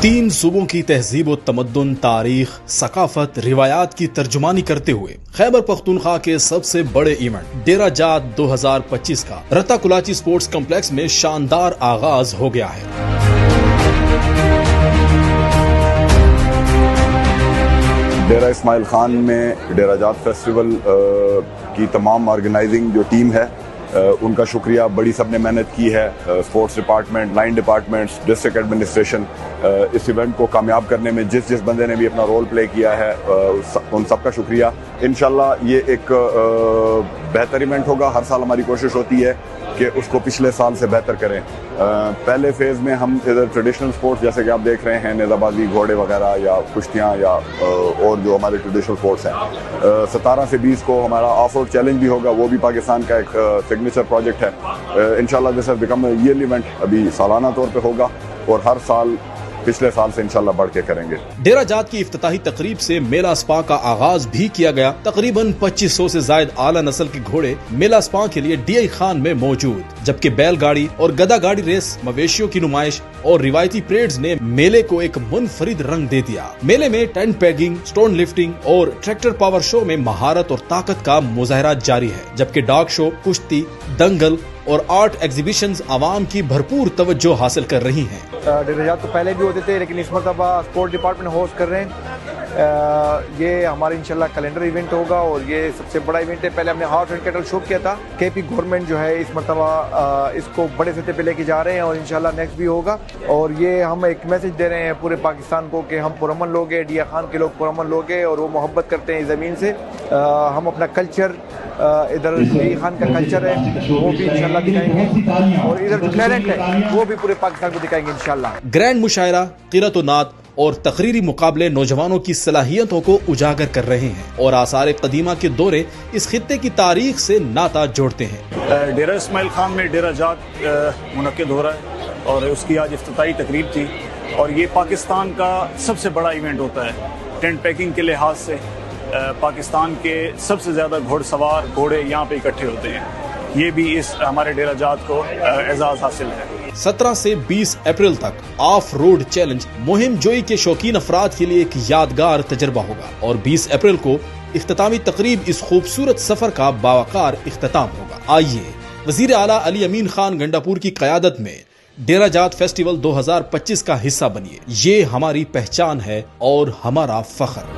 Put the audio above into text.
तीन सूबों की तहजीब व तमद्दुन, तारीख, सकाफत, रिवायात की तर्जुमानी करते हुए खैबर पख्तूनख्वा के सबसे बड़े इवेंट डेरा जात 2025 का रत्ता कुलाची स्पोर्ट्स कॉम्प्लेक्स में शानदार आगाज हो गया है। डेरा इस्माइल खान में डेरा जात फेस्टिवल की तमाम ऑर्गेनाइजिंग जो टीम है उनका शुक्रिया, बड़ी सब ने मेहनत की है। Sports department, line departments, district administration, इस इवेंट को कामयाब करने में जिस बंदे ने भी अपना रोल प्ले किया है उन सब का शुक्रिया। इंशाल्लाह ये एक बेहतर इवेंट होगा। हर साल हमारी कोशिश होती है कि उसको पिछले साल से बेहतर करें। पहले फेज़ में हम इधर ट्रेडिशनल स्पोर्ट्स जैसे कि आप देख रहे हैं, नेज़ाबाजी, घोड़े वगैरह या कुश्तियाँ या और जो हमारे ट्रेडिशनल स्पोर्ट्स हैं। 17 से 20 को हमारा ऑफ रोड चैलेंज भी होगा, वो भी पाकिस्तान का एक सिग्नेचर प्रोजेक्ट है। इंशाल्लाह this has become a yearly event, अभी सालाना तौर पे होगा और हर साल पिछले साल से इंशाल्लाह बढ़ के करेंगे। डेरा जात की इफ्तिताही तकरीब से मेला स्पा का आगाज भी किया गया। तकरीबन 2500 से ज्यादा आला नस्ल के घोड़े मेला स्पा के लिए DI खान में मौजूद, जबकि बैलगाड़ी और गदा गाड़ी रेस, मवेशियों की नुमाइश और रिवायती परेड्स ने मेले को एक मुनफरिद रंग दे दिया। मेले में टेंट पैगिंग, स्टोन लिफ्टिंग और ट्रैक्टर पावर शो में महारत और ताकत का मुजाहरा जारी है, जबकि डॉग शो, कुश्ती, दंगल और आर्ट एग्जीबिशंस आवाम की भरपूर तवज्जो हासिल कर रही हैं। डेरा जात तो पहले भी होते थे, लेकिन इस मरतबा स्पोर्ट डिपार्टमेंट होस्ट कर रहे हैं। ये हमारा इंशाल्लाह कैलेंडर इवेंट होगा और ये सबसे बड़ा इवेंट है। पहले हमने हॉर्स एंड कैटल शो किया था। KP गवर्नमेंट जो है इस मरतबा इसको बड़े सतह पे लेके जा रहे हैं और इंशाल्लाह नेक्स्ट भी होगा। और ये हम एक मैसेज दे रहे हैं पूरे पाकिस्तान को कि हम पुरअमन लोग हैं, DI खान के लोग पुरअमन लोग हैं और वो मोहब्बत करते हैं ज़मीन से। हम अपना कल्चर, इधर DI खान का कल्चर है वो भी इंशाल्लाह दिखाएंगे और इधर जो टैलेंट है वो भी पूरे पाकिस्तान को दिखाएंगे इंशाल्लाह। ग्रैंड मुशायरा, क़िरात-ओ-नात और तकरीरी मुकाबले नौजवानों की सलाहियतों को उजागर कर रहे हैं और आसार कदीमा के दौरे इस खित्ते की तारीख से नाता जोड़ते हैं। डेरा इस्माइल खान में डेरा जात मुनक्किद हो रहा है और उसकी आज इफ्तिताई तकरीब थी और ये पाकिस्तान का सबसे बड़ा इवेंट होता है। टेंट पैकिंग के लिहाज से पाकिस्तान के सबसे ज़्यादा घोड़सवार घोड़े यहाँ पे इकट्ठे होते हैं। ये भी इस हमारे डेरा जात को एजाज़ हासिल है। 17 से 20 अप्रैल तक ऑफ रोड चैलेंज मुहिम जोई के शौकीन अफराद के लिए एक यादगार तजर्बा होगा और 20 अप्रैल को इख्तितामी तकरीब इस खूबसूरत सफर का बावकार इख्तिताम होगा। आइए वजीर आला अली अमीन खान गंडापुर की क़यादत में डेरा जात फेस्टिवल 2025 का हिस्सा बनिए। ये हमारी पहचान है और हमारा फख्र।